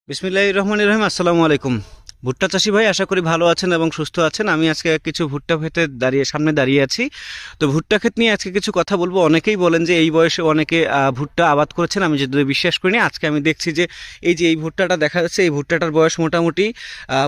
বিসমিল্লাহির রহমানির রহিম। আসসালামু আলাইকুম। ভুট্টা চাষি ভাই, আশা করি ভালো আছেন এবং সুস্থ আছেন। আমি আজকে কিছু ভুট্টা ক্ষেতে সামনে দাঁড়িয়ে আছি। তো ভুট্টা ক্ষেত নিয়ে আজকে কিছু কথা বলবো। অনেকেই বলেন যে এই বয়সে অনেকে ভুট্টা আবাদ করেছেন, আমি যদি বিশ্বাস করি না। আজকে আমি দেখছি যে এই ভুট্টাটা দেখা যাচ্ছে, এই ভুট্টাটার বয়স মোটামুটি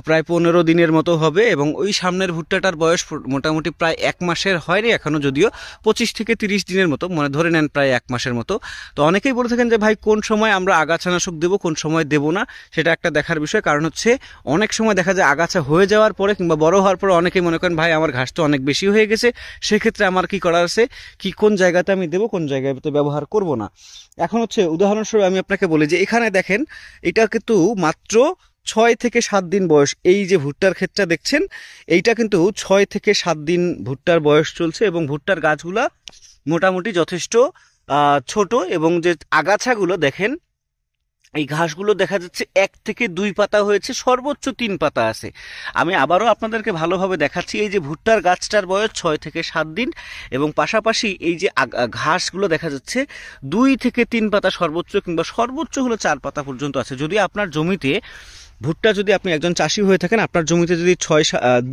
প্রায় 15 দিনের মতো হবে, এবং ওই সামনের ভুট্টাটার বয়স মোটামুটি প্রায় 1 মাসের হয়নি এখনও, যদিও 25 থেকে 30 দিনের মতো, মানে ধরে নেন প্রায় 1 মাসের মতো। তো অনেকেই বলে থাকেন যে ভাই কোন সময় আমরা আগাছানাশক দেবো, কোন সময় দেবো না, সেটা একটা দেখার বিষয়। কারণ হচ্ছে অনেক সময় দেখা যায় আগাছা হয়ে যাওয়ার পরে কিংবা বড় হওয়ার পরে অনেকেই মনে করেন ভাই আমার ঘাস তো অনেক বেশি হয়ে গেছে, সেক্ষেত্রে আমার কি করার আছে, কি কোন জায়গাতে আমি দেবো, কোন জায়গাতে ব্যবহার করব না। এখন হচ্ছে উদাহরণস্বরূপ আমি আপনাকে বলি যে এখানে দেখেন, এটা কিন্তু মাত্র 6 থেকে 7 দিন বয়স। এই যে ভুট্টার ক্ষেতটা দেখছেন, এইটা কিন্তু 6 থেকে 7 দিন ভুট্টার বয়স চলছে, এবং ভুট্টার গাছগুলা মোটামুটি যথেষ্ট ছোট, এবং যে আগাছাগুলো দেখেন, এই ঘাসগুলো দেখা যাচ্ছে 1 থেকে 2 পাতা হয়েছে, সর্বোচ্চ 3 পাতা আছে। আমি আবারও আপনাদেরকে ভালোভাবে দেখাচ্ছি। এই যে ভুট্টার গাছটার বয়স 6 থেকে 7 দিন, এবং পাশাপাশি এই যে ঘাসগুলো দেখা যাচ্ছে 2 থেকে 3 পাতা সর্বোচ্চ, কিংবা সর্বোচ্চ হলো 4 পাতা পর্যন্ত আছে। যদি আপনার জমিতে ভুট্টা, যদি আপনি একজন চাষি হয়ে থাকেন, আপনার জমিতে যদি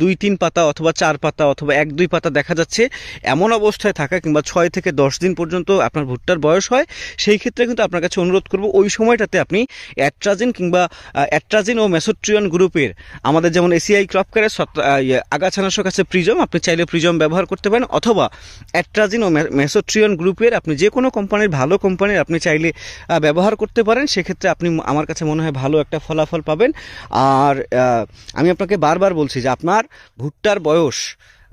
2-3 পাতা অথবা 4 পাতা অথবা 1-2 পাতা দেখা যাচ্ছে এমন অবস্থায় থাকা, কিংবা 6 থেকে 10 দিন পর্যন্ত আপনার ভুট্টার বয়স হয়, সেই ক্ষেত্রে কিন্তু আপনার কাছে অনুরোধ করব ওই সময়টাতে আপনি অ্যাট্রাজিন কিংবা অ্যাট্রাজিন ও মেসোট্রিয়ন গ্রুপের, আমাদের যেমন এসিআই ক্রপ কেয়ারের আগাছানাশক আছে প্রিজম, আপনি চাইলে প্রিজম ব্যবহার করতে পারেন, অথবা অ্যাট্রাজিন ও মেসোট্রিয়ন গ্রুপের আপনি যে কোনো কোম্পানির, ভালো কোম্পানির আপনি চাইলে ব্যবহার করতে পারেন। সেক্ষেত্রে আপনি, আমার কাছে মনে হয়, ভালো একটা ফলাফল পাবেন। আর আমি আপনাকে বারবার বলছি যে আপনার ভুট্টার বয়স,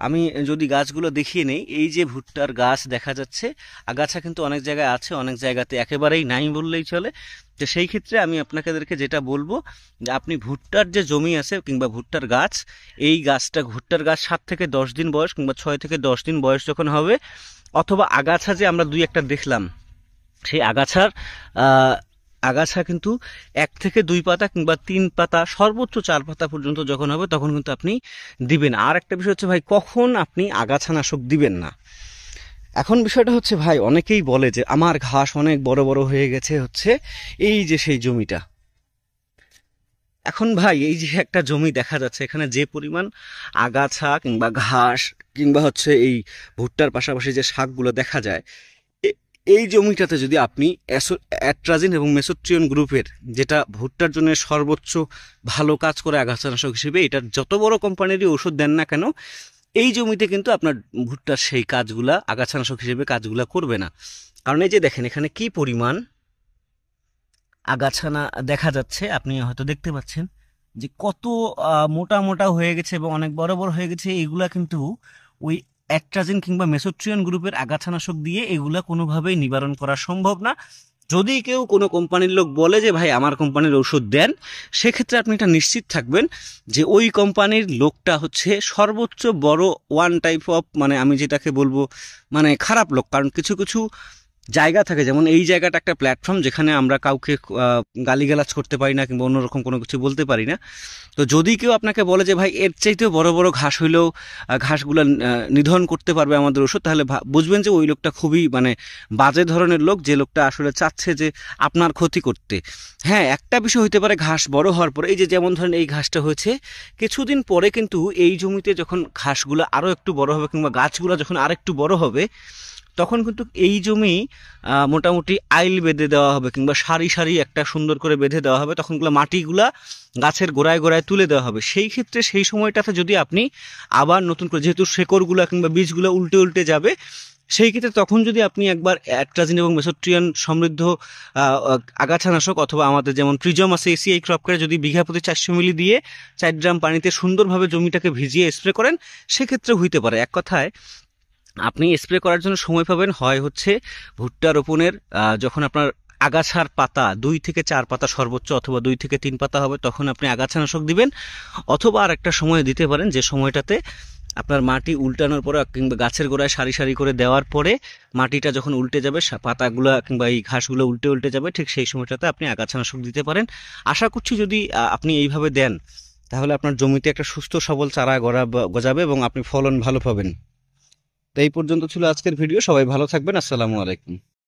আমি যদি গাছগুলো দেখিয়ে নেই, এই যে ভুট্টার গাছ দেখা যাচ্ছে, আগাছা কিন্তু অনেক জায়গায় আছে, অনেক জায়গাতে একেবারেই নাই বললেই চলে। তো সেই ক্ষেত্রে আমি আপনাদেরকে যেটা বলবো যে আপনি ভুট্টার যে জমি আছে কিংবা ভুট্টার গাছ, এই গাছটা, ভুট্টার গাছ 7 থেকে 10 দিন বয়স কিংবা 6 থেকে 10 দিন বয়স যখন হবে, অথবা আগাছা যে আমরা 2-1টা দেখলাম, সেই আগাছা কিন্তু 1 থেকে 2 পাতা কিংবা 3 পাতা, সর্বোচ্চ 4 পাতা পর্যন্ত যখন হবে, তখন কিন্তু আপনি দিবেন। আর একটা বিষয় হচ্ছে ভাই, কখন আপনি আগাছানাশক দিবেন না। এখন বিষয়টা হচ্ছে ভাই, অনেকেই বলে যে আমার ঘাস অনেক বড় বড় হয়ে গেছে, হচ্ছে এই যে সেই জমিটা। এখন ভাই, এই যে একটা জমি দেখা যাচ্ছে, এখানে যে পরিমাণ আগাছা কিংবা ঘাস কিংবা হচ্ছে এই ভুট্টার পাশাপাশি যে শাকগুলো দেখা যায়, এই জমিটাতে যদি আপনি অ্যাট্রাজিন এবং মেসোট্রিয়ন গ্রুপের, যেটা ভুট্টার জন্য সর্বোচ্চ ভালো কাজ করে আগাছানাশক হিসেবে, এটার যত বড় কোম্পানিরই ওষুধ দেন না কেন, এই জমিতে কিন্তু আপনার ভুট্টার সেই কাজগুলা, আগাছানাশক হিসেবে কাজগুলা করবে না। কারণ এই যে দেখেন, এখানে কি পরিমাণ আগাছানা দেখা যাচ্ছে, আপনি হয়তো দেখতে পাচ্ছেন যে কত মোটা মোটা হয়ে গেছে এবং অনেক বড় বড় হয়ে গেছে। এগুলা কিন্তু ওই অ্যাট্রাজিন কিংবা মেসোট্রিয়ন গ্রুপের আগাছানাশক দিয়ে এগুলা কোনোভাবেই নিবারণ করা সম্ভব না। যদি কেউ কোনো কোম্পানির লোক বলে যে ভাই আমার কোম্পানির ওষুধ দেন, সেক্ষেত্রে আপনি এটা নিশ্চিত থাকবেন যে ওই কোম্পানির লোকটা হচ্ছে সর্বোচ্চ বড় ওয়ান টাইপ অফ, মানে আমি যেটাকে বলবো মানে খারাপ লোক। কারণ কিছু কিছু জায়গা থাকে, যেমন এই জায়গাটা একটা প্ল্যাটফর্ম যেখানে আমরা কাউকে গালিগালাজ করতে পারি না কিংবা অন্যরকম কোনো কিছু বলতে পারি না। তো যদি কেউ আপনাকে বলে যে ভাই এর চাইতেও বড় বড় ঘাস হইলেও ঘাসগুলো নিধন করতে পারবে আমাদের ওষুধ, তাহলে বুঝবেন যে ওই লোকটা খুবই মানে বাজে ধরনের লোক, যে লোকটা আসলে চাচ্ছে যে আপনার ক্ষতি করতে। হ্যাঁ, একটা বিষয় হইতে পারে, ঘাস বড় হওয়ার পরে, এই যে যেমন ধরেন এই ঘাসটা হয়েছে, কিছুদিন পরে কিন্তু এই জমিতে যখন ঘাসগুলো আরও একটু বড় হবে কিংবা গাছগুলো যখন আর একটু বড় হবে, তখন কিন্তু এই জমি মোটামুটি আইল বেঁধে দেওয়া হবে কিংবা সারি সারি একটা সুন্দর করে বেঁধে দেওয়া হবে। তখনগুলো মাটিগুলা গাছের গোড়ায় গোড়ায় তুলে দেওয়া হবে। সেই ক্ষেত্রে সেই সময়টাতে যদি আপনি আবার নতুন করে, যেহেতু শেকড়গুলা কিংবা বীজগুলো উল্টে উল্টে যাবে, সেই ক্ষেত্রে তখন যদি আপনি একবার অ্যাট্রাজিন এবং মেসোট্রিয়ন সমৃদ্ধ আগাছানাশক, অথবা আমাদের যেমন প্রিজম আছে এসিআই ক্রপ করে, যদি বিঘা প্রতি 400 মিলি দিয়ে 4 ড্রাম পানিতে সুন্দরভাবে জমিটাকে ভিজিয়ে স্প্রে করেন, সেক্ষেত্রে হইতে পারে। এক কথায় আপনি স্প্রে করার জন্য সময় পাবেন হয় হচ্ছে ভুট্টা রোপণের যখন আপনার আগাছার পাতা 2 থেকে 4 পাতা সর্বোচ্চ, অথবা 2 থেকে 3 পাতা হবে, তখন আপনি আগাছানাশক দিবেন। অথবা আর একটা সময় দিতে পারেন, যে সময়টাতে আপনার মাটি উল্টানোর পরে কিংবা গাছের গোড়ায় সারি সারি করে দেওয়ার পরে মাটিটা যখন উল্টে যাবে, পাতাগুলো কিংবা এই ঘাসগুলো উল্টে উল্টে যাবে, ঠিক সেই সময়টাতে আপনি আগাছানাশক দিতে পারেন। আশা করছি যদি আপনি এইভাবে দেন, তাহলে আপনার জমিতে একটা সুস্থ সবল চারা গজাবে এবং আপনি ফলন ভালো পাবেন। তো এই পর্যন্ত ছিল আজকের ভিডিও। সবাই ভালো থাকবেন। আসসালামু আলাইকুম।